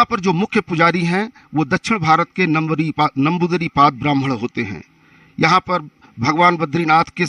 यहाँ पर जो मुख्य पुजारी हैं वो दक्षिण भारत के नंबूदरी-पाद ब्राह्मण होते हैं। यहाँ पर भगवान बद्रीनाथ के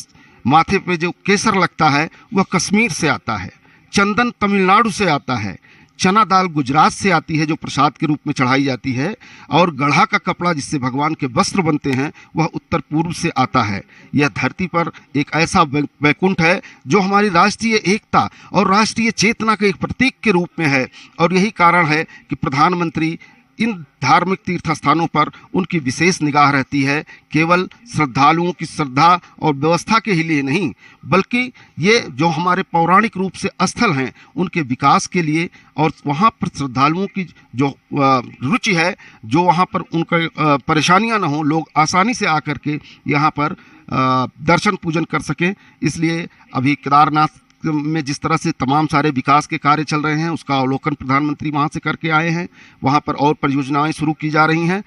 माथे पे जो केसर लगता है वह कश्मीर से आता है, चंदन तमिलनाडु से आता है, चना दाल गुजरात से आती है जो प्रसाद के रूप में चढ़ाई जाती है, और गढ़ा का कपड़ा जिससे भगवान के वस्त्र बनते हैं वह उत्तर पूर्व से आता है। यह धरती पर एक ऐसा वैकुंठ है जो हमारी राष्ट्रीय एकता और राष्ट्रीय चेतना के एक प्रतीक के रूप में है, और यही कारण है कि प्रधानमंत्री इन धार्मिक तीर्थ स्थानों पर उनकी विशेष निगाह रहती है, केवल श्रद्धालुओं की श्रद्धा और व्यवस्था के ही लिए नहीं, बल्कि ये जो हमारे पौराणिक रूप से स्थल हैं उनके विकास के लिए, और वहाँ पर श्रद्धालुओं की जो रुचि है, जो वहाँ पर उनका परेशानियाँ न हो, लोग आसानी से आकर के यहाँ पर दर्शन पूजन कर सकें। इसलिए अभी केदारनाथ में जिस तरह से तमाम सारे विकास के कार्य चल रहे हैं उसका अवलोकन प्रधानमंत्री वहाँ से करके आए हैं। वहाँ पर और परियोजनाएं शुरू की जा रही हैं।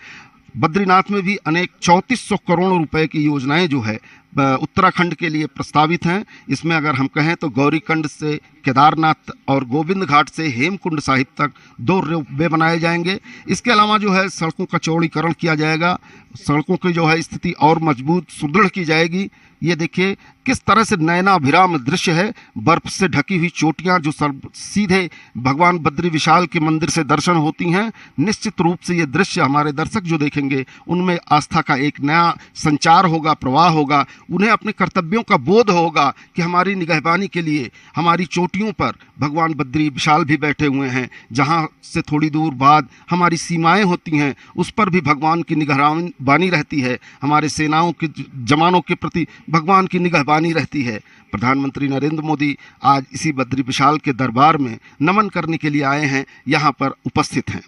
बद्रीनाथ में भी अनेक 3400 करोड़ रुपए की योजनाएं जो है उत्तराखंड के लिए प्रस्तावित हैं। इसमें अगर हम कहें तो गौरीकुंड से केदारनाथ और गोविंद घाट से हेमकुंड साहिब तक 2 रोपवे बनाए जाएंगे। इसके अलावा जो है सड़कों का चौड़ीकरण किया जाएगा, सड़कों की जो है स्थिति और मजबूत सुदृढ़ की जाएगी। ये देखिए किस तरह से नयनाभिराम दृश्य है, बर्फ से ढकी हुई चोटियां जो सीधे भगवान बद्री विशाल के मंदिर से दर्शन होती हैं। निश्चित रूप से ये दृश्य हमारे दर्शक जो देखेंगे उनमें आस्था का एक नया संचार होगा, प्रवाह होगा। उन्हें अपने कर्तव्यों का बोध होगा कि हमारी निगहबानी के लिए हमारी चोटियों पर भगवान बद्री विशाल भी बैठे हुए हैं। जहाँ से थोड़ी दूर बाद हमारी सीमाएं होती हैं उस पर भी भगवान की निगहबानी रहती है। हमारे सेनाओं के जवानों के प्रति भगवान की निगहबानी रहती है। प्रधानमंत्री नरेंद्र मोदी आज इसी बद्री विशाल के दरबार में नमन करने के लिए आए हैं, यहाँ पर उपस्थित हैं।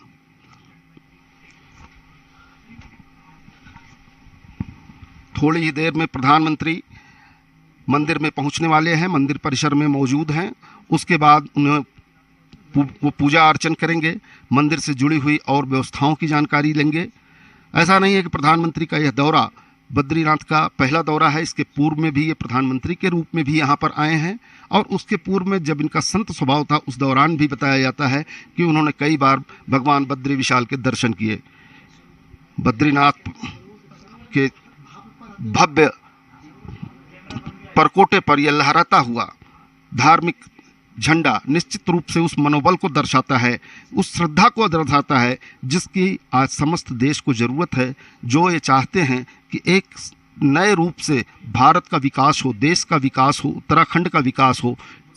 थोड़ी ही देर में प्रधानमंत्री मंदिर में पहुंचने वाले हैं, मंदिर परिसर में मौजूद हैं। उसके बाद उन्हें वो पूजा अर्चन करेंगे, मंदिर से जुड़ी हुई और व्यवस्थाओं की जानकारी लेंगे। ऐसा नहीं है कि प्रधानमंत्री का यह दौरा बद्रीनाथ का पहला दौरा है, इसके पूर्व में भी ये प्रधानमंत्री के रूप में भी यहाँ पर आए हैं, और उसके पूर्व में जब इनका संत स्वभाव था उस दौरान भी बताया जाता है कि उन्होंने कई बार भगवान बद्री विशाल के दर्शन किए। बद्रीनाथ के भव्य परकोटे पर यह लहराता हुआ धार्मिक झंडा निश्चित रूप से उस मनोबल को दर्शाता है, उस श्रद्धा को दर्शाता है जिसकी आज समस्त देश को ज़रूरत है, जो ये चाहते हैं कि एक नए रूप से भारत का विकास हो, देश का विकास हो, उत्तराखंड का विकास हो।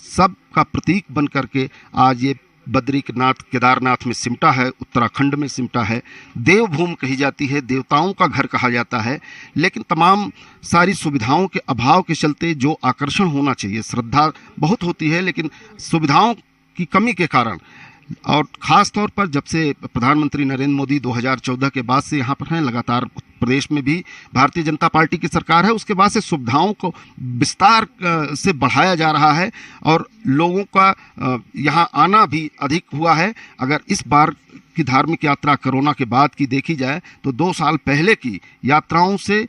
सब का प्रतीक बन करके आज ये बद्रीनाथ केदारनाथ में सिमटा है, उत्तराखंड में सिमटा है। देवभूमि कही जाती है, देवताओं का घर कहा जाता है, लेकिन तमाम सारी सुविधाओं के अभाव के चलते जो आकर्षण होना चाहिए, श्रद्धा बहुत होती है लेकिन सुविधाओं की कमी के कारण, और ख़ास तौर पर जब से प्रधानमंत्री नरेंद्र मोदी 2014 के बाद से यहाँ पर हैं, लगातार प्रदेश में भी भारतीय जनता पार्टी की सरकार है, उसके बाद से सुविधाओं को विस्तार से बढ़ाया जा रहा है और लोगों का यहाँ आना भी अधिक हुआ है। अगर इस बार की धार्मिक यात्रा कोरोना के बाद की देखी जाए तो 2 साल पहले की यात्राओं से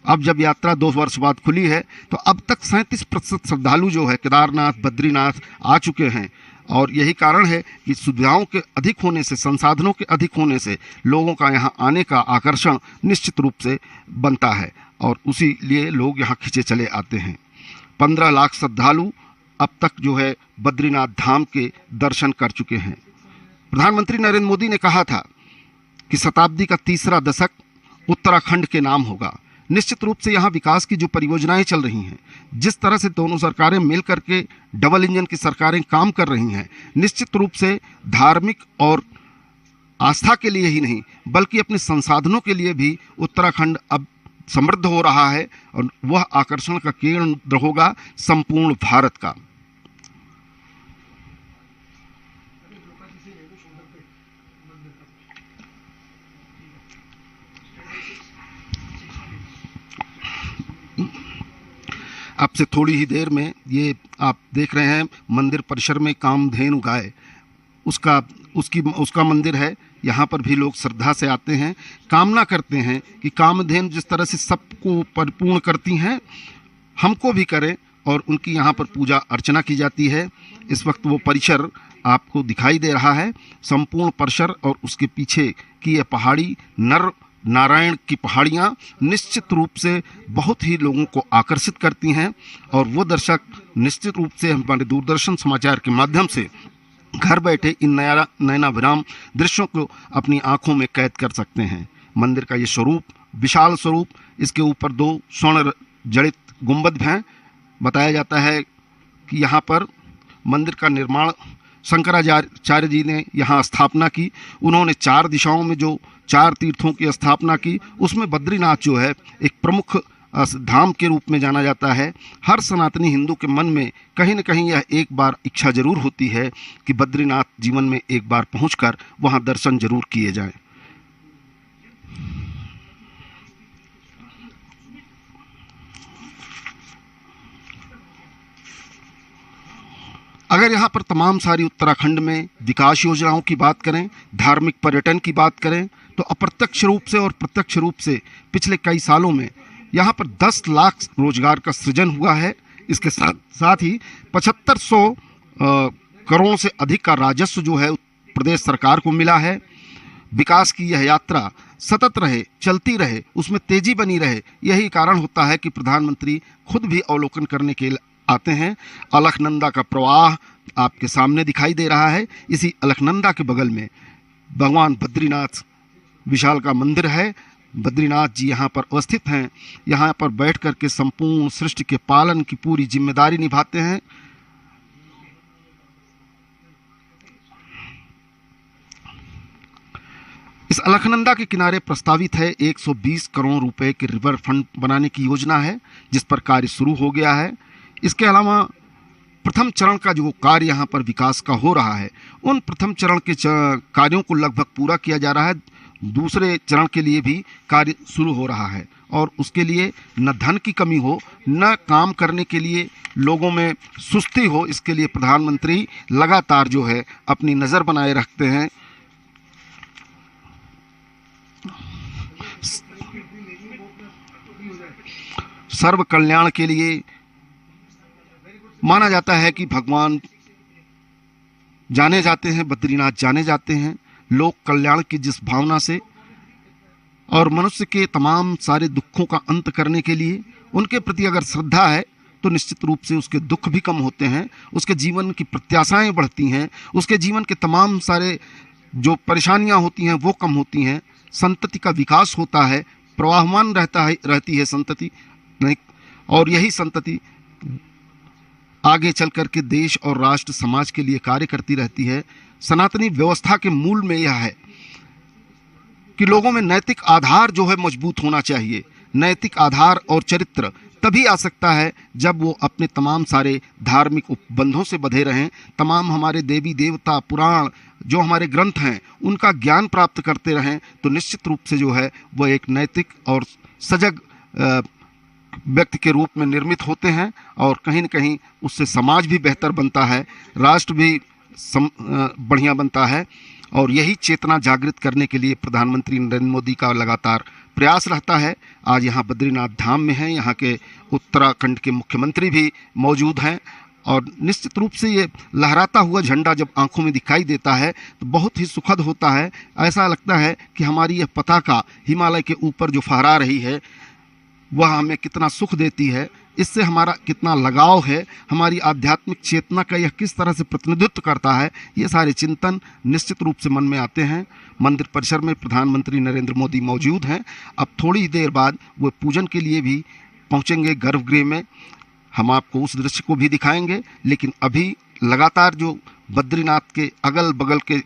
अब जब यात्रा 2 वर्ष बाद खुली है तो अब तक 37% श्रद्धालु जो है केदारनाथ बद्रीनाथ आ चुके हैं। और यही कारण है कि सुविधाओं के अधिक होने से, संसाधनों के अधिक होने से लोगों का यहाँ आने का आकर्षण निश्चित रूप से बनता है और उसी लिए लोग यहाँ खींचे चले आते हैं। 15 लाख श्रद्धालु अब तक जो है बद्रीनाथ धाम के दर्शन कर चुके हैं। प्रधानमंत्री नरेंद्र मोदी ने कहा था कि शताब्दी का तीसरा दशक उत्तराखंड के नाम होगा। निश्चित रूप से यहाँ विकास की जो परियोजनाएं चल रही हैं, जिस तरह से दोनों सरकारें मिल करके डबल इंजन की सरकारें काम कर रही हैं, निश्चित रूप से धार्मिक और आस्था के लिए ही नहीं बल्कि अपने संसाधनों के लिए भी उत्तराखंड अब समृद्ध हो रहा है और वह आकर्षण का केंद्र होगा संपूर्ण भारत का। अब से थोड़ी ही देर में ये आप देख रहे हैं मंदिर परिसर में कामधेनु गाय उसका मंदिर है। यहाँ पर भी लोग श्रद्धा से आते हैं, कामना करते हैं कि कामधेनु जिस तरह से सबको परिपूर्ण करती हैं हमको भी करें और उनकी यहाँ पर पूजा अर्चना की जाती है। इस वक्त वो परिसर आपको दिखाई दे रहा है। संपूर्ण परिसर और उसके पीछे की यह पहाड़ी नर नारायण की पहाड़ियाँ निश्चित रूप से बहुत ही लोगों को आकर्षित करती हैं और वो दर्शक निश्चित रूप से हमारे दूरदर्शन समाचार के माध्यम से घर बैठे इन नयनाभिराम दृश्यों को अपनी आंखों में कैद कर सकते हैं। मंदिर का ये स्वरूप, विशाल स्वरूप, इसके ऊपर 2 स्वर्ण जड़ित गुंबद हैं। बताया जाता है कि यहाँ पर मंदिर का निर्माण शंकराचार्य जी ने यहाँ स्थापना की। उन्होंने 4 दिशाओं में जो 4 तीर्थों की स्थापना की, उसमें बद्रीनाथ जो है एक प्रमुख धाम के रूप में जाना जाता है। हर सनातनी हिंदू के मन में कहीं न कहीं यह एक बार इच्छा जरूर होती है कि बद्रीनाथ जीवन में एक बार पहुंचकर वहां दर्शन जरूर किए जाएं। अगर यहाँ पर तमाम सारी उत्तराखंड में विकास योजनाओं की बात करें, धार्मिक पर्यटन की बात करें, तो अप्रत्यक्ष रूप से और प्रत्यक्ष रूप से पिछले कई सालों में यहाँ पर 10 लाख रोजगार का सृजन हुआ है। इसके साथ ही 7500 करोड़ से अधिक का राजस्व जो है प्रदेश सरकार को मिला है। विकास की यह यात्रा सतत रहे, चलती रहे, उसमें तेजी बनी रहे, यही कारण होता है कि प्रधानमंत्री खुद भी अवलोकन करने के लिए आते हैं। अलकनंदा का प्रवाह आपके सामने दिखाई दे रहा है। इसी अलकनंदा के बगल में भगवान बद्रीनाथ विशाल का मंदिर है। बद्रीनाथ जी यहाँ पर अवस्थित हैं। यहाँ पर बैठ कर के संपूर्ण सृष्टि के पालन की पूरी जिम्मेदारी निभाते हैं। इस अलकनंदा के किनारे प्रस्तावित है 120 करोड़ रुपए के रिवर फ्रंट बनाने की योजना है, जिस पर कार्य शुरू हो गया है। इसके अलावा प्रथम चरण का जो कार्य यहाँ पर विकास का हो रहा है, उन प्रथम चरण के कार्यों को लगभग पूरा किया जा रहा है। दूसरे चरण के लिए भी कार्य शुरू हो रहा है और उसके लिए न धन की कमी हो, न काम करने के लिए लोगों में सुस्ती हो, इसके लिए प्रधानमंत्री लगातार जो है अपनी नज़र बनाए रखते हैं। सर्व कल्याण के लिए माना जाता है कि भगवान जाने जाते हैं, बद्रीनाथ जाने जाते हैं लोक कल्याण की जिस भावना से और मनुष्य के तमाम सारे दुखों का अंत करने के लिए। उनके प्रति अगर श्रद्धा है तो निश्चित रूप से उसके दुख भी कम होते हैं, उसके जीवन की प्रत्याशाएं बढ़ती हैं, उसके जीवन के तमाम सारे जो परेशानियां होती हैं वो कम होती हैं, संतति का विकास होता है, प्रवाहमान रहती है संतति नहीं, और यही संतति आगे चल कर के देश और राष्ट्र समाज के लिए कार्य करती रहती है। सनातनी व्यवस्था के मूल में यह है कि लोगों में नैतिक आधार जो है मजबूत होना चाहिए। नैतिक आधार और चरित्र तभी आ सकता है जब वो अपने तमाम सारे धार्मिक उपबंधों से बंधे रहें, तमाम हमारे देवी देवता पुराण जो हमारे ग्रंथ हैं उनका ज्ञान प्राप्त करते रहें, तो निश्चित रूप से जो है वो एक नैतिक और सजग व्यक्ति के रूप में निर्मित होते हैं और कहीं न कहीं उससे समाज भी बेहतर बनता है, राष्ट्र भी बढ़िया बनता है। और यही चेतना जागृत करने के लिए प्रधानमंत्री नरेंद्र मोदी का लगातार प्रयास रहता है। आज यहाँ बद्रीनाथ धाम में हैं, यहाँ के उत्तराखंड के मुख्यमंत्री भी मौजूद हैं और निश्चित रूप से ये लहराता हुआ झंडा जब आंखों में दिखाई देता है तो बहुत ही सुखद होता है। ऐसा लगता है कि हमारी यह पताका हिमालय के ऊपर जो फहरा रही है वह हमें कितना सुख देती है, इससे हमारा कितना लगाव है, हमारी आध्यात्मिक चेतना का यह किस तरह से प्रतिनिधित्व करता है, ये सारे चिंतन निश्चित रूप से मन में आते हैं। मंदिर परिसर में प्रधानमंत्री नरेंद्र मोदी मौजूद हैं। अब थोड़ी ही देर बाद वो पूजन के लिए भी पहुंचेंगे गर्भगृह में। हम आपको उस दृश्य को भी दिखाएंगे, लेकिन अभी लगातार जो बद्रीनाथ के अगल बगल के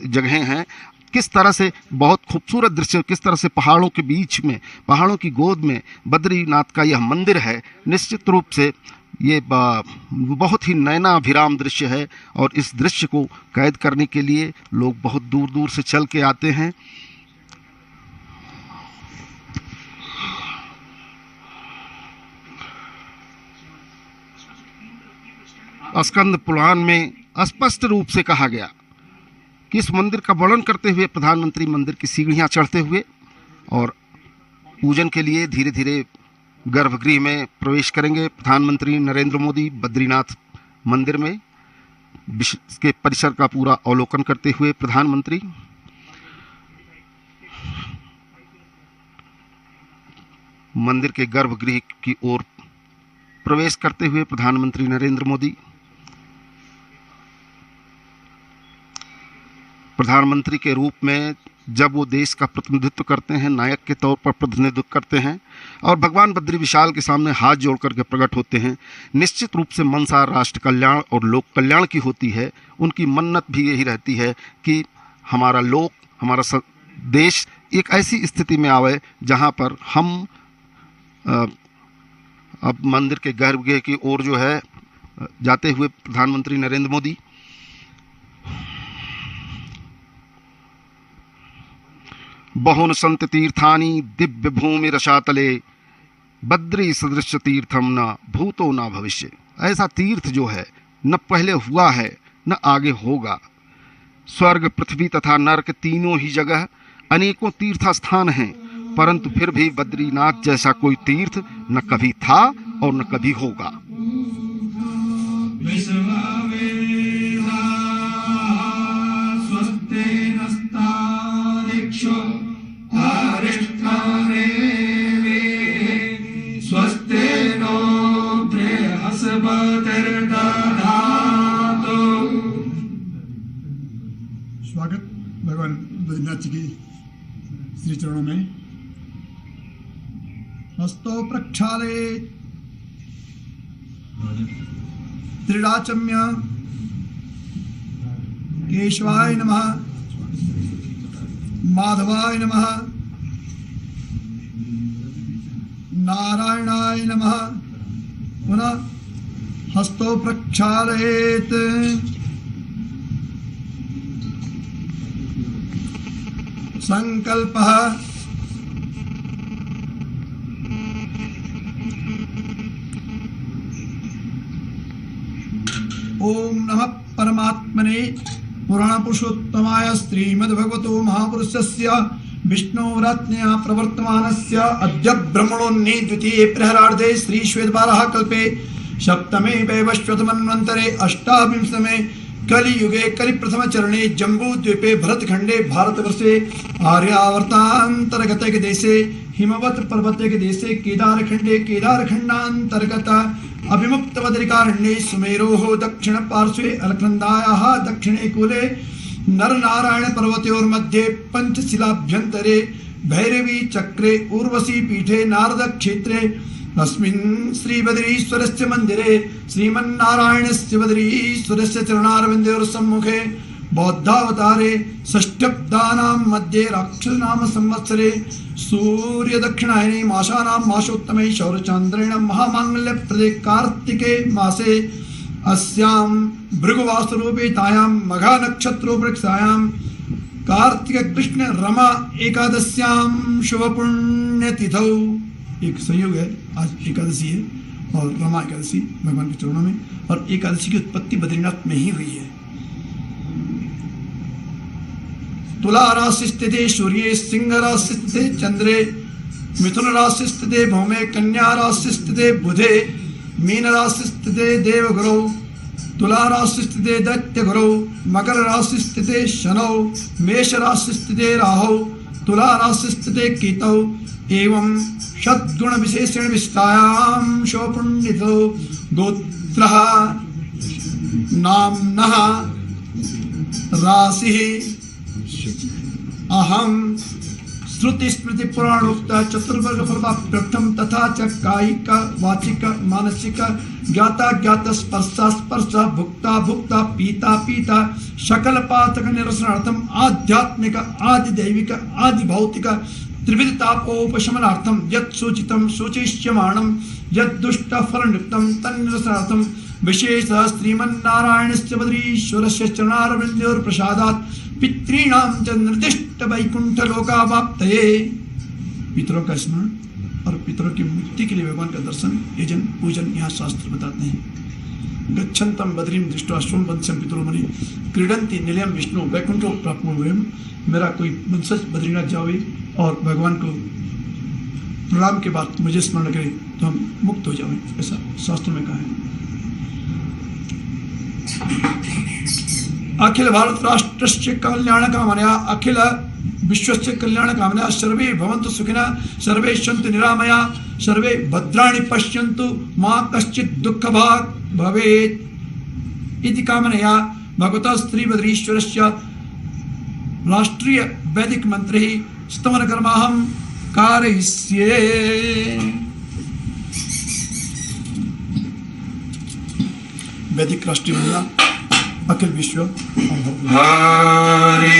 जगहें हैं, किस तरह से बहुत खूबसूरत दृश्य, किस तरह से पहाड़ों के बीच में, पहाड़ों की गोद में बद्रीनाथ का यह मंदिर है, निश्चित रूप से ये बहुत ही नयनाभिराम दृश्य है और इस दृश्य को कैद करने के लिए लोग बहुत दूर दूर से चल के आते हैं। स्कंद पुराण में स्पष्ट रूप से कहा गया कि इस मंदिर का वर्णन करते हुए प्रधानमंत्री मंदिर की सीढ़ियां चढ़ते हुए और पूजन के लिए धीरे धीरे गर्भगृह में प्रवेश करेंगे। प्रधानमंत्री नरेंद्र मोदी बद्रीनाथ मंदिर में के परिसर का पूरा अवलोकन करते हुए प्रधानमंत्री मंदिर के गर्भगृह की ओर प्रवेश करते हुए प्रधानमंत्री नरेंद्र मोदी प्रधानमंत्री के रूप में जब वो देश का प्रतिनिधित्व करते हैं, नायक के तौर पर प्रतिनिधित्व करते हैं और भगवान बद्री विशाल के सामने हाथ जोड़ करके प्रकट होते हैं, निश्चित रूप से मनसा राष्ट्र कल्याण और लोक कल्याण की होती है। उनकी मन्नत भी यही रहती है कि हमारा देश एक ऐसी स्थिति में आवे जहाँ पर हम अब मंदिर के गर्भगृह की ओर जो है जाते हुए प्रधानमंत्री नरेंद्र मोदी बहुन संत तीर्थानि दिव्य भूमि रसातले बद्री सदृश तीर्थम न भूतो न भविष्य। ऐसा तीर्थ जो है न पहले हुआ है न आगे होगा। स्वर्ग पृथ्वी तथा नरक तीनों ही जगह अनेकों तीर्थ स्थान हैं, परंतु फिर भी बद्रीनाथ जैसा कोई तीर्थ न कभी था और न कभी होगा। स्वागत भगवान बद्रीनाथ जी के श्री चरणों में। हस्तो प्रक्षाले त्रिडाचम्य केशवाय नमः माधवाय नमः नारायणाय नमः। पुनः हस्तो प्रक्षालयेत् संकल्पः ओम नमः परमात्मने पुराण पुरुषोत्तमाय श्रीमद्भगवतो महापुरुषस्य विष्णुरत्नया प्रवर्तमानस्य अद्य ब्रह्मणोन्नि द्वितीये प्रहरार्धे श्री श्वेतवाराह कल्पे सप्तमे वैवस्वतमन्वन्तरे अष्टाविंशतमे कलियुगे कलिप्रथम चरणे जम्बूद्वीपे भरतखंडे भारतवर्षे आर्यावर्तांतर्गत देशे हिमवत पर्वते देशे केदारखंडे केदारखंडांतर्गत अभिमुक्त बद्रिकारण्ये सुमेरोः दक्षिण पार्श्वे अलकनंदायाः दक्षिणे कूले नरनारायण पर्वतयोर्मध्ये पंचशिलाभ्यन्तरे भैरवी चक्रे उर्वशी पीठे नारद क्षेत्रे अस्मिन् श्री बद्रीश्वरस्य मंदिरे श्रीमन्नारायणस्य बद्रीश्वरस्य चरणारविन्दयोः सम्मुखे बौद्धावतारे षष्ट्यब्दानां मध्ये राक्षसनाम संवत्सरे सूर्य दक्षिणायने मासानां मासोत्तमे शौरचान्द्रेण महामांगल्यप्रदे कार्तिके मासे अस्यां भृगुवासरूपेतायां मघा नक्षत्रोपृक्षायां कार्तिक कृष्ण रमा एकादश्यां शुभ पुण्यतिथौ। एक संयोग है, आज एकादशी है और रमा एकादशी भगवान के चरणों में, और एकादशी की उत्पत्ति बद्रीनाथ में ही हुई है। तुला राशि स्थिते सूर्ये, सिंह राशि स्थिते चंद्रे, मिथुन राशि स्थिते भौमे, कन्या राशि स्थिते बुधे, मीन राशि स्थिते देवगुरौ, तुला राशि स्थिते दैत्य गुरौ, मकर राशि स्थिते शनौ, मेष राशि स्थिते राहौ, तुला राशि स्थिते केतौ। एवं षद्गुण विशेषण विस्तायां शोपुण्डितो गोत्रः नाम्नः राशिः अहं श्रुति स्मृति पुराणोक्त चतुर्वर्ग फलप्रथम तथा च कायिक वाचिक मानसिक ज्ञाता ज्ञात स्पर्शा स्पर्श भुक्ता भुक्ता पीता पीता सकल पातक निरसनार्थम आध्यात्मिक आदि दैविक आदि भौतिक त्रिविध तापोपशमनार्थम यत् सूचितं सूचिष्यमाणं यत् दुष्ट फलनियुक्तं तन्निरसनार्थं विशेष श्रीमन्नारायणस्य बद्रीश्वरस्य चरणारविन्दयोः प्रसादात् पितॄणां च निर्दिष्ट वैकुंठ लोकावाप्तये। पितरों का स्मरण और पितरों की मुक्ति के लिए भगवान का दर्शन यजन पूजन यहाँ शास्त्र बताते हैं। गच्छन्तं बद्रीं दृष्ट्वा स्वं वंशं पितरो मुनि क्रीडन्ति निलयं विष्णु वैकुंठो प्राप्नुवयम्। मेरा कोई वंशज बद्रीनाथ जावे और भगवान को प्रणाम के बाद मुझे स्मरण करे तो हम मुक्त हो जाएं, ऐसा शास्त्र में कहा है। अखिल भारत राष्ट्रस्य कल्याणकामनया अखिल विश्वस्य कल्याणकामनया सर्वे भवन्तु सुखिनः सर्वे सन्तु निरामया सर्वे भद्राणि पश्यन्तु मा कश्चित् दुःखभाग् भवेत् इति कामनया भगवतः श्रीबद्रीश्वरस्य राष्ट्रीय वैदिक मंत्रे स्तवन कर्माहं कारयिष्ये। वैदिक राष्ट्रीय वंदना अखिल विश्व हरे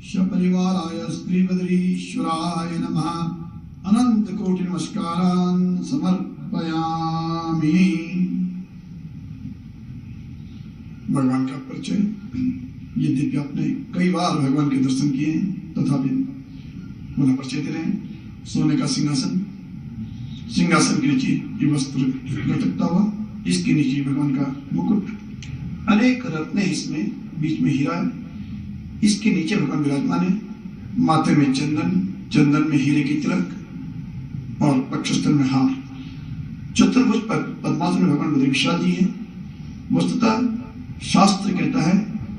सपरिवाराय श्रीबद्रीश्वराय नमः अनंत कोटि नमस्कारान् समर्पयामि। भगवान का परिचय। यद्यपि आपने कई बार भगवान के दर्शन किए हैं तथापि पुनः परिचय दे रहे हैं। सोने का सिंहासन, सिंहासन के नीचे ये वस्त्र लटकता हुआ, इसके नीचे भगवान का मुकुट, अनेक रत्न इसमें, बीच में हीरा, इसके नीचे भगवान विराजमान है। माथे में चंदन, चंदन में हीरे की तिलक और वक्षस्थल में हार। चतुर्भुज पर पद्मासन में भगवान बद्री विशाल जी है। वस्तुतः शास्त्र कहता है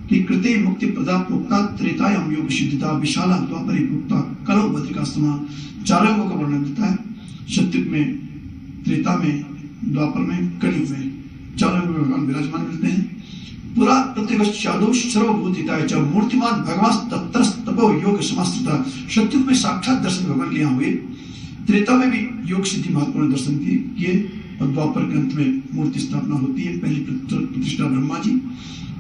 कि कृते मुक्ति प्रदा प्रोक्ता त्रेतायाम योग सिद्धिता विशाला द्वापरी प्रोक्ता कलो बद्रिका समा। चारों का वर्णन देता है। सत्युग में, त्रेता में, द्वापर में, कलयुग में, चारों में भगवान विराजमान मिलते हैं। पुरा प्रतिवश्चादो सर्वभूतिताय च मूर्तिमान भगवान तपो योग समास्थिता। सत्युग में साक्षात दर्शन भगवान के यहाँ हुए। त्रेता में भी योग सिद्धि महत्वपूर्ण दर्शन किए और द्वापर के अंत में मूर्ति स्थापना होती है। पहली प्रतिष्ठा ब्रह्मा जी,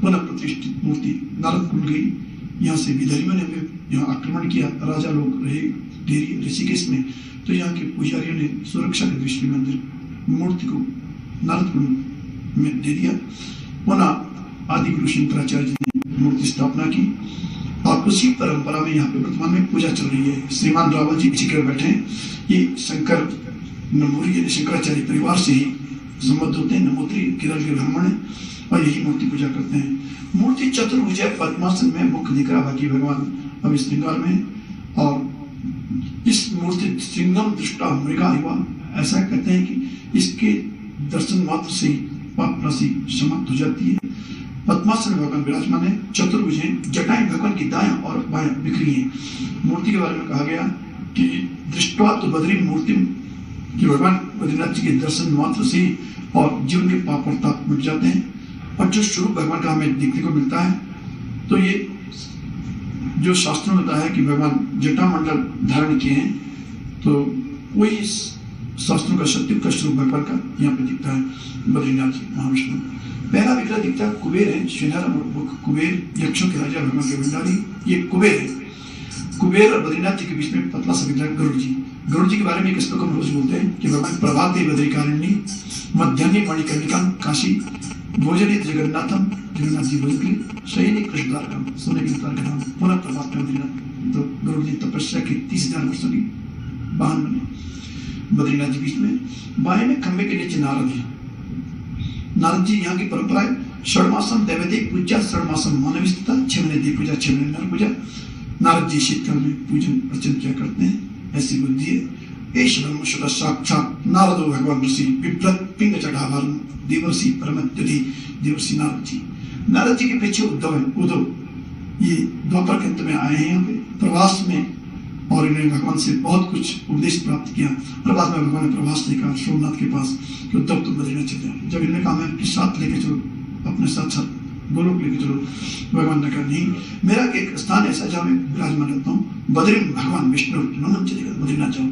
पुनः प्रतिष्ठित मूर्ति नारद कुल गई। यहाँ से विदर्भियों ने यहाँ आक्रमण किया, राजा लोग रहे देरी ऋषिकेश में, तो यहाँ के पुजारियों ने सुरक्षा के दृष्टि में मंदिर मूर्ति को नारद कुल में दे दिया। पुनः आदि गुरु शंकराचार्य जी ने मूर्ति स्थापना की और उसी परंपरा में यहाँ पे वर्तमान में पूजा चल रही है। श्रीमान रावल जी छिकर बैठे हैं। ये शंकर नमोरी शंकराचार्य परिवार से ही संबद्ध होते हैं। नमोत्री केरल के ब्राह्मण है और यही मूर्ति पूजा करते हैं। मूर्ति चतुर्भुज पद्मासन में मुख दिख रहा, बाकी भगवान अभी श्रृंगार में। और इस मूर्ति सिंगम दृष्टा मृगा युवा ऐसा कहते हैं कि इसके दर्शन मात्र से ही पाप राशि समाप्त हो जाती है। पद्मासन में भगवान विराजमान है, चतुर्भुज हैं, जटाएं भगवान की दाएं और बाएं बिखरी हैं। मूर्ति के बारे में कहा गया कि दृष्टवा तो बद्री मूर्ति, कि भगवान बद्रीनाथ जी के दर्शन मात्र से और जीवन के पाप और ताप मिट जाते हैं। और जो स्वरूप भगवान का हमें देखने को मिलता है, तो ये जो शास्त्रों में बताया है कि भगवान जटामंडल धारण किए हैं, तो वही शास्त्रों का सत्युग का स्वरूप भगवान का यहाँ पे दिखता है बद्रीनाथ जी महाविष्णु। पहला विग्रह दिखता है कुबेर है, श्रीधर कुबेर यक्षों के राजा भगवान के भंडारी, ये कुबेर है। कुबेर और बद्रीनाथ जी के बीच में पतला सा विग्रह गरुड़ जी। गरुड़ जी के बारे में एक श्लोक हम रोज बोलते हैं कि भगवान प्रभाते बद्रिकारिणी मध्यान्हे मणिकर्णिका काशी भोजने जगन्नाथम, जगन्नाथ जी भोजन के शयने कृष्णद्वारकम, सोने के द्वार का नाम पुनः प्रभात में बद्रीनाथ। तो गरुड़ जी तपस्या के 30,000 वर्षों की वाहन बने बद्रीनाथ जी बीच में। बाएं में खंबे के नीचे नारद है। नारद जी यहाँ की परंपरा है षडमासम दैवदेव पूजा, षडमासम मानवी स्तुता, 6 महीने देव पूजा, 6 महीने नर पूजा। नारद जी शीतकाल में पूजन अर्चन किया करते हैं, ऐसी बुद्धि है। एष ब्रह्मशुद्ध साक्षात नारदो भगवान ऋषि बिभ्रत पिंग जटाभरण देवर्षि परमत्यधि देवर्षि नारद जी। नारद जी के पीछे उद्धव है। उद्धव ये द्वापर के अंत में आए हैं यहाँ पे प्रवास में, और इन्होंने भगवान से बहुत कुछ उपदेश प्राप्त किया। और बाद में भगवान ने प्रभास देखा सोमनाथ के पास कि उद्धव तुम बद्रीनाथ चले जाओ। जब इन्होंने कहा मैं आपके साथ लेके चलो, अपने साथ साथ गोलोक लेके चलो, भगवान ने कहा नहीं, मेरा एक स्थान ऐसा जहाँ मैं विराजमान रहता हूँ, बद्री भगवान विष्णु नमन चलेगा, बद्रीनाथ जाओ।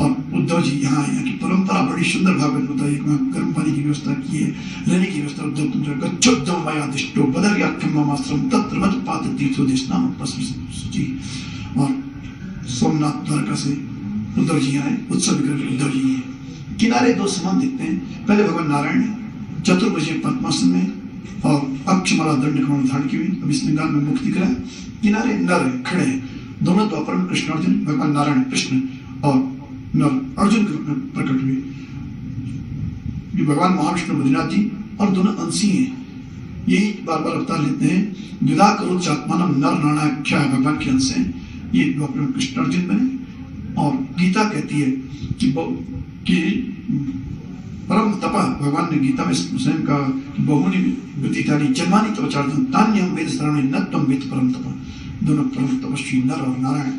और उद्धव जी यहाँ यहाँ की परंपरा बड़ी सुंदर भाव में बताई। गर्म पानी की व्यवस्था की है, रहने की व्यवस्था। उद्धव तुम जाओ गच्छोद्धव मया दिष्टो बदर्याख्यम ममाश्रम तत्र मत पात तीर्थोदेशनाम जी। और सोमनाथ द्वारका से उद्धव जी आए, उत्सव विग्रह उद्धव जी हैं। किनारे 2 समान दिखते हैं। पहले भगवान नारायण चतुर्भुज पद्मासन में और अक्षमाला दंड कमल धारण की हुई। अब इसमें गाल में मुख दिख रहा है। किनारे नर है, खड़े हैं। दोनों द्वापर में कृष्ण अर्जुन, भगवान नारायण कृष्ण और नर अर्जुन के रूप में प्रकट हुए। ये भगवान महाविष्णु बद्रीनाथ जी और दोनों अंशी हैं। यही बार बार अवतार लेते हैं। विदा करो चात्मानम नर नारायणाख्या भगवान के अंश हैं। ये द्वापर में कृष्ण अर्जुन बने। और गीता कहती है कि परम तपा, भगवान ने गीता में स्वयं कहा कि बहुनी व्यतीतानि जन्मानि तव चार्जुन तान्यहं वेद शरणे न त्वं वेद परम तपा। दोनों परम तपस्वी नर और नारायण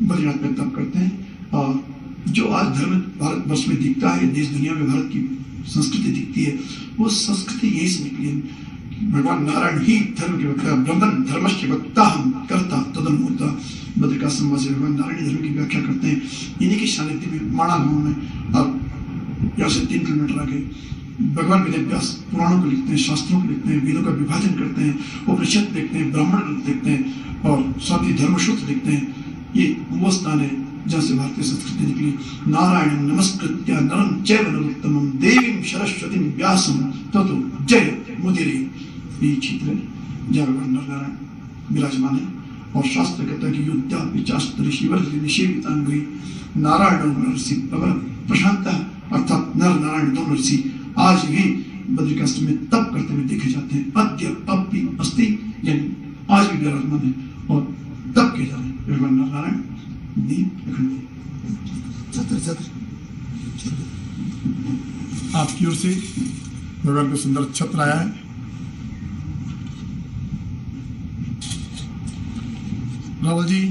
बद्रीनाथ में तप करते हैं। और जो आज धर्म भारतवर्ष में दिखता है, देश दुनिया में भारत की संस्कृति दिखती है, वो संस्कृति यही से निकली है। भगवान नारायण ही धर्म के वक्ता, ब्रह्मन धर्मस्य वक्ता हम करता तदनुमूर्ता। बद्रिकाश्रम वासी भगवान नारायण धर्म की व्याख्या करते हैं। इन्हीं की सानिध्य में माणा गांव में, और यहाँ से 3 किलोमीटर आगे भगवान वेद व्यास पुराणों को लिखते हैं, शास्त्रों को लिखते हैं, वेदों का विभाजन करते हैं, उपनिषद देखते हैं, ब्राह्मण देखते हैं और साथ ही धर्मसूत्र देखते हैं। ये वो स्थान है जहाँ से भारतीय संस्कृति निकली। नारायण नमस्कृत्य नरं चैव नरोत्तमं देवीं सरस्वतीं व्यासं ततो जय मुदिरे। ये क्षेत्र है जहाँ भगवान नारायण विराजमान है। और शास्त्र कहता है कि युद्धापि चास्त्र ऋषिवर्ग निषेवितांगै नारायण ऋषि प्रवर प्रशांत, अर्थात नर नारायण दोनों ऋषि आज भी बद्रिकाश्रम में तप करते हुए देखे जाते हैं। अद्य अपि अस्ति, यानी आज भी विराजमान है और तप किए जा रहे हैं। भगवान नारायण दीप छत्र आपकी ओर से भगवान को सुंदर छत्र आया है। रावल जी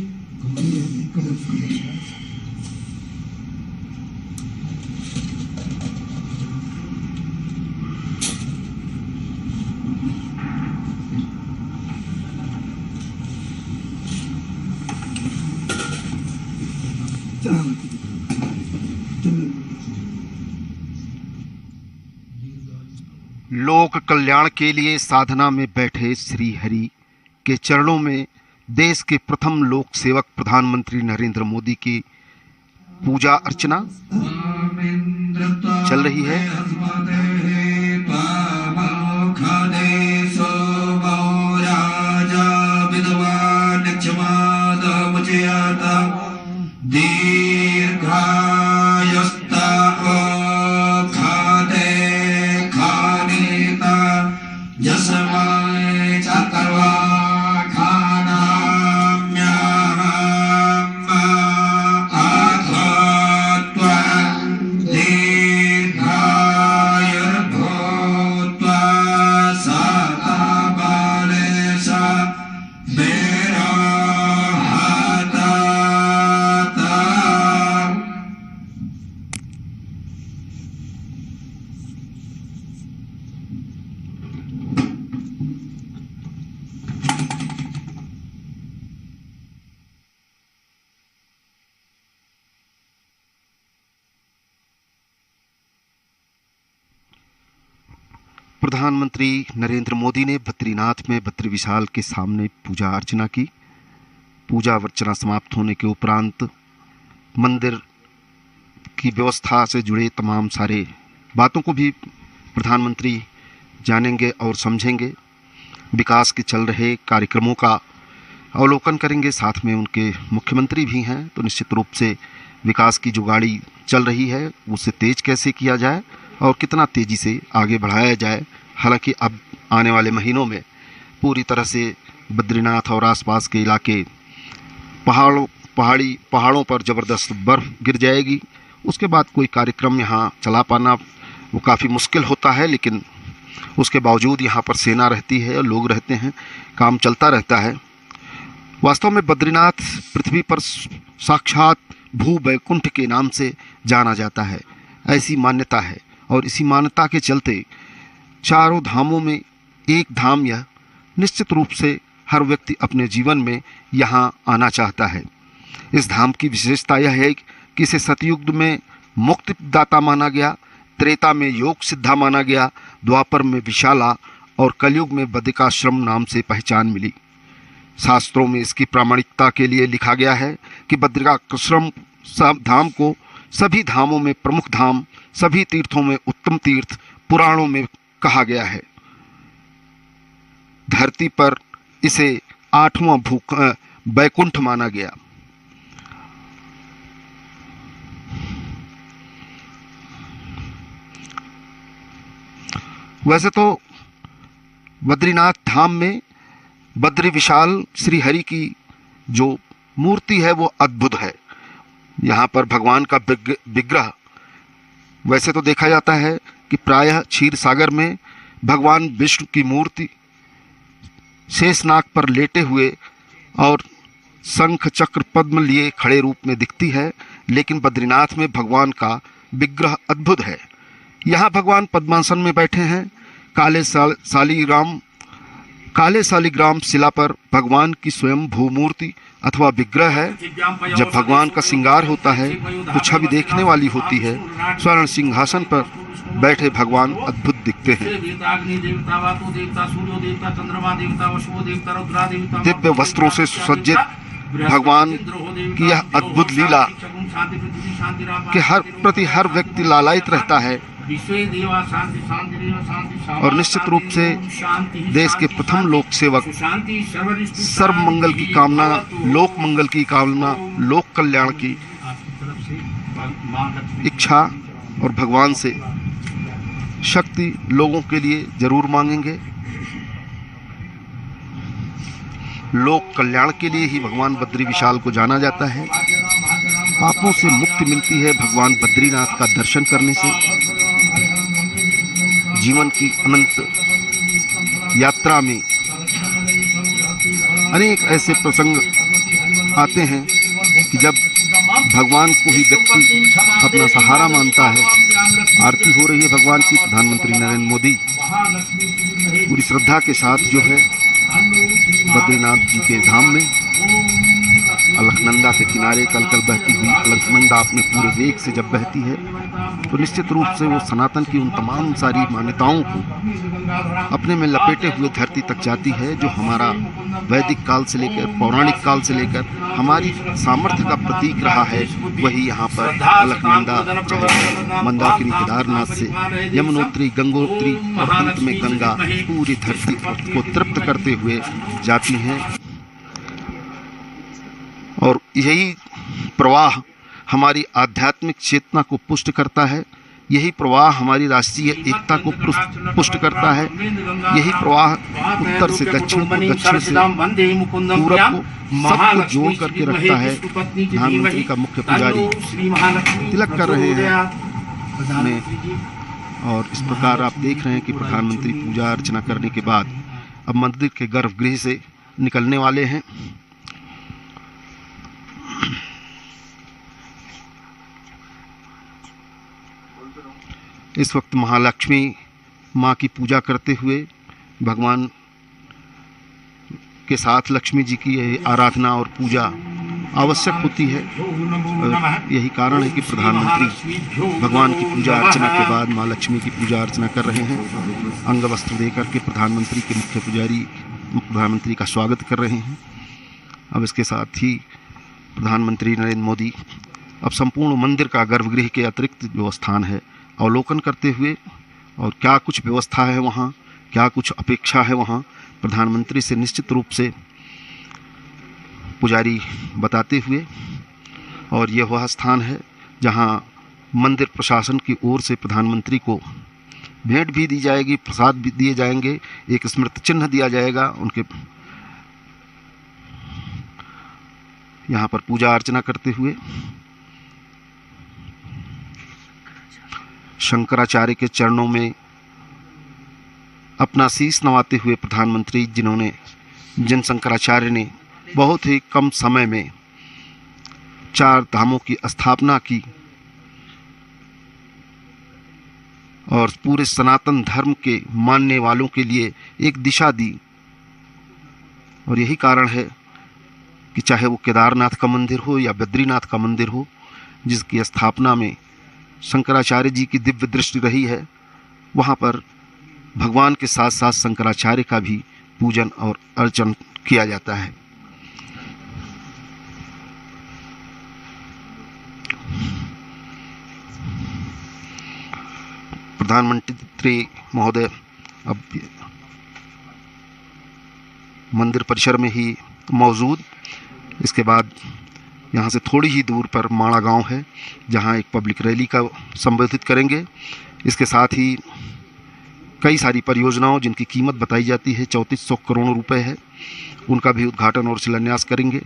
लोक कल्याण के लिए साधना में बैठे श्री हरि के चरणों में देश के प्रथम लोक सेवक प्रधानमंत्री नरेंद्र मोदी की पूजा अर्चना चल रही है। Yeah. प्रधानमंत्री नरेंद्र मोदी ने बद्रीनाथ में बद्री विशाल के सामने पूजा अर्चना की। पूजा अर्चना समाप्त होने के उपरांत मंदिर की व्यवस्था से जुड़े तमाम सारे बातों को भी प्रधानमंत्री जानेंगे और समझेंगे। विकास के चल रहे कार्यक्रमों का अवलोकन करेंगे। साथ में उनके मुख्यमंत्री भी हैं, तो निश्चित रूप से विकास की जो गाड़ी चल रही है उसे तेज कैसे किया जाए और कितना तेज़ी से आगे बढ़ाया जाए। हालांकि अब आने वाले महीनों में पूरी तरह से बद्रीनाथ और आसपास के इलाके पहाड़ों पर ज़बरदस्त बर्फ़ गिर जाएगी। उसके बाद कोई कार्यक्रम यहाँ चला पाना वो काफ़ी मुश्किल होता है, लेकिन उसके बावजूद यहाँ पर सेना रहती है और लोग रहते हैं, काम चलता रहता है। वास्तव में बद्रीनाथ पृथ्वी पर साक्षात भू वैकुंठ के नाम से जाना जाता है, ऐसी मान्यता है। और इसी मान्यता के चलते चारों धामों में एक धाम यह निश्चित रूप से हर व्यक्ति अपने जीवन में यहाँ आना चाहता है। इस धाम की विशेषता यह है कि इसे सतयुग में मुक्तिदाता माना गया, त्रेता में योग सिद्धा माना गया, द्वापर में विशाला और कलयुग में बद्रिकाश्रम नाम से पहचान मिली। शास्त्रों में इसकी प्रामाणिकता के लिए लिखा गया है कि बद्रिकाश्रम धाम को सभी धामों में प्रमुख धाम, सभी तीर्थों में उत्तम तीर्थ पुराणों में कहा गया है। धरती पर इसे 8वां वैकुंठ माना गया। वैसे तो बद्रीनाथ धाम में बद्री विशाल श्री हरि की जो मूर्ति है वो अद्भुत है। यहाँ पर भगवान का विग्रह वैसे तो देखा जाता है कि प्रायः क्षीर सागर में भगवान विष्णु की मूर्ति शेषनाग पर लेटे हुए और शंख चक्र पद्म लिए खड़े रूप में दिखती है, लेकिन बद्रीनाथ में भगवान का विग्रह अद्भुत है। यहाँ भगवान पद्मासन में बैठे हैं। काले शालिग्राम शिला पर भगवान की स्वयं भूमूर्ति अथवा विग्रह है। जब भगवान का श्रृंगार होता है तो छवि देखने वाली होती है। स्वर्ण सिंहासन पर बैठे भगवान अद्भुत दिखते हैं। दिव्य वस्त्रों से सुसज्जित भगवान की यह अद्भुत लीला के प्रति हर व्यक्ति लालायित रहता है। और निश्चित रूप से देश के प्रथम लोक सेवक सर्व मंगल की कामना, लोक मंगल की कामना, लोक कल्याण की इच्छा और भगवान से शक्ति लोगों के लिए जरूर मांगेंगे। लोक कल्याण के लिए ही भगवान बद्री विशाल को जाना जाता है। पापों से मुक्ति मिलती है भगवान बद्रीनाथ का दर्शन करने से। जीवन की अनंत यात्रा में अनेक ऐसे प्रसंग आते हैं कि जब भगवान को ही व्यक्ति अपना सहारा मानता है। आरती हो रही है भगवान की। प्रधानमंत्री नरेंद्र मोदी पूरी श्रद्धा के साथ जो है बद्रीनाथ जी के धाम में अलकनंदा के किनारे कल बहती हुई अलकनंदा अपने पूरे वेग से जब बहती है तो निश्चित रूप से वो सनातन की उन तमाम सारी मान्यताओं को अपने में लपेटे हुए धरती तक जाती है, जो हमारा वैदिक काल से लेकर पौराणिक काल से लेकर हमारी सामर्थ्य का प्रतीक रहा है। वही यहाँ पर अलकनंदा चाहे मंदाकिनी केदारनाथ से यमुनोत्री, गंगोत्री और अंत में गंगा पूरी धरती को तृप्त करते हुए जाती हैं। और यही प्रवाह हमारी आध्यात्मिक चेतना को पुष्ट करता है। यही प्रवाह हमारी राष्ट्रीय एकता को पुष्ट करता है। यही प्रवाह उत्तर से दक्षिण को, दक्षिण से पूरब को, सबको जोड़ करके रखता है। प्रधानमंत्री का मुख्य पुजारी तिलक कर रहे हैं और इस प्रकार आप देख रहे हैं कि प्रधानमंत्री पूजा अर्चना करने के बाद अब मंदिर के गर्भगृह से निकलने वाले हैं। इस वक्त महालक्ष्मी माँ की पूजा करते हुए भगवान के साथ लक्ष्मी जी की आराधना और पूजा आवश्यक होती है। और यही कारण है कि प्रधानमंत्री भगवान की पूजा अर्चना के बाद माँ लक्ष्मी की पूजा अर्चना कर रहे हैं। अंग वस्त्र देकर के प्रधानमंत्री के मुख्य पुजारी प्रधानमंत्री का स्वागत कर रहे हैं। अब इसके साथ ही प्रधानमंत्री नरेंद्र मोदी अब संपूर्ण मंदिर का गर्भगृह के अतिरिक्त जो स्थान है अवलोकन करते हुए, और क्या कुछ व्यवस्था है वहाँ, क्या कुछ अपेक्षा है वहाँ, प्रधानमंत्री से निश्चित रूप से पुजारी बताते हुए। और यह वह स्थान है जहाँ मंदिर प्रशासन की ओर से प्रधानमंत्री को भेंट भी दी जाएगी, प्रसाद भी दिए जाएंगे, एक स्मृति चिन्ह दिया जाएगा। उनके यहाँ पर पूजा अर्चना करते हुए शंकराचार्य के चरणों में अपना शीश नवाते हुए प्रधानमंत्री, जिन शंकराचार्य ने बहुत ही कम समय में 4 धामों की स्थापना की और पूरे सनातन धर्म के मानने वालों के लिए एक दिशा दी। और यही कारण है कि चाहे वो केदारनाथ का मंदिर हो या बद्रीनाथ का मंदिर हो, जिसकी स्थापना में शंकराचार्य जी की दिव्य दृष्टि रही है, वहाँ पर भगवान के साथ साथ शंकराचार्य का भी पूजन और अर्चन किया जाता है। प्रधानमंत्री महोदय अब मंदिर परिसर में ही मौजूद, इसके बाद यहाँ से थोड़ी ही दूर पर माणा गांव है, जहाँ एक पब्लिक रैली का संबोधित करेंगे। इसके साथ ही कई सारी परियोजनाओं जिनकी कीमत बताई जाती है 3400 करोड़ रुपए है, उनका भी उद्घाटन और शिलान्यास करेंगे।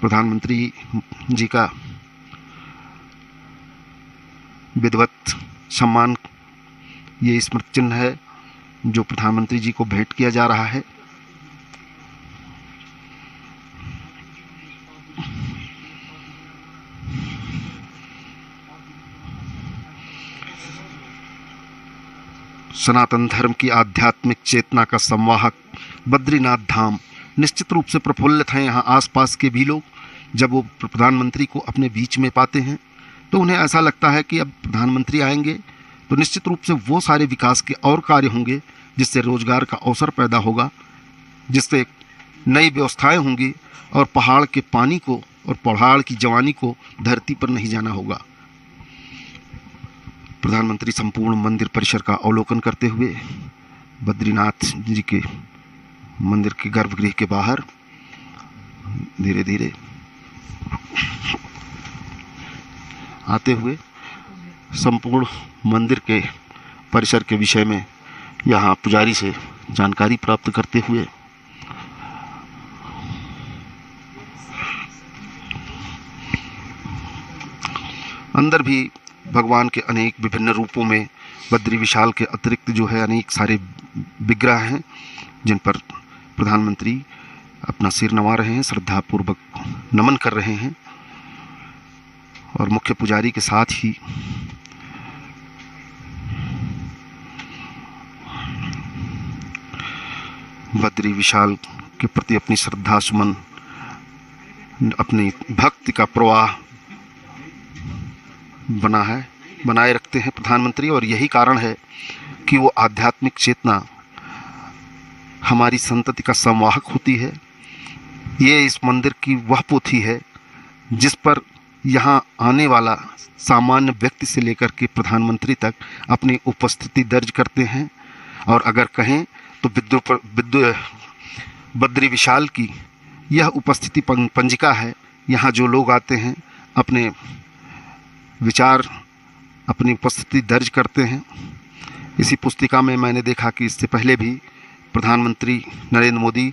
प्रधानमंत्री जी का विधिवत सम्मान, ये स्मृति चिन्ह है जो प्रधानमंत्री जी को भेंट किया जा रहा है। सनातन धर्म की आध्यात्मिक चेतना का संवाहक बद्रीनाथ धाम निश्चित रूप से प्रफुल्लित हैं। यहाँ आसपास के भी लोग जब वो प्रधानमंत्री को अपने बीच में पाते हैं तो उन्हें ऐसा लगता है कि अब प्रधानमंत्री आएंगे तो निश्चित रूप से वो सारे विकास के और कार्य होंगे जिससे रोजगार का अवसर पैदा होगा, जिससे नई व्यवस्थाएं होंगी और पहाड़ के पानी को और पहाड़ की जवानी को धरती पर नहीं जाना होगा। प्रधानमंत्री संपूर्ण मंदिर परिसर का अवलोकन करते हुए बद्रीनाथ जी के मंदिर के गर्भगृह के बाहर धीरे धीरे आते हुए संपूर्ण मंदिर के परिसर के विषय में यहाँ पुजारी से जानकारी प्राप्त करते हुए अंदर भी भगवान के अनेक विभिन्न रूपों में बद्री विशाल के अतिरिक्त जो है अनेक सारे विग्रह हैं जिन पर प्रधानमंत्री अपना सिर नवा रहे हैं, श्रद्धापूर्वक नमन कर रहे हैं। और मुख्य पुजारी के साथ ही बद्री विशाल के प्रति अपनी श्रद्धा सुमन, अपनी भक्ति का प्रवाह बनाए रखते हैं प्रधानमंत्री। और यही कारण है कि वो आध्यात्मिक चेतना हमारी संतति का संवाहक होती है। ये इस मंदिर की वह पोथी है जिस पर यहाँ आने वाला सामान्य व्यक्ति से लेकर के प्रधानमंत्री तक अपनी उपस्थिति दर्ज करते हैं। और अगर कहें तो बद्री विशाल की यह उपस्थिति पंजिका है। यहाँ जो लोग आते हैं अपने विचार, अपनी उपस्थिति दर्ज करते हैं। इसी पुस्तिका में मैंने देखा कि इससे पहले भी प्रधानमंत्री नरेंद्र मोदी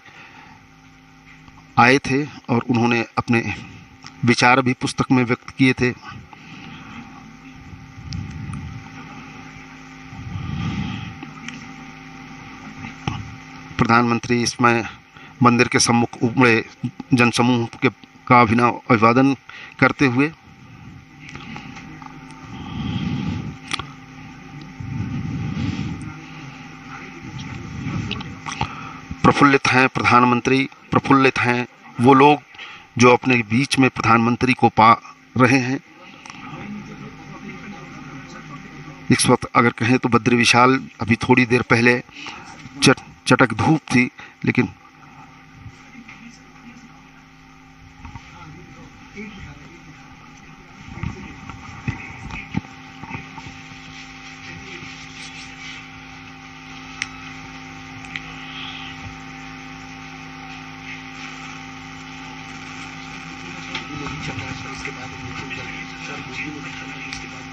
आए थे और उन्होंने अपने विचार भी पुस्तक में व्यक्त किए थे। प्रधानमंत्री इसमें मंदिर के सम्मुख उमड़े जनसमूह का अभिवादन करते हुए प्रफुल्लित हैं। प्रधानमंत्री प्रफुल्लित हैं। वो लोग जो अपने बीच में प्रधानमंत्री को पा रहे हैं। इस वक्त अगर कहें तो बद्री विशाल अभी थोड़ी देर पहले चटक धूप थी, लेकिन उसके बाद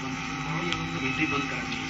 बंद करा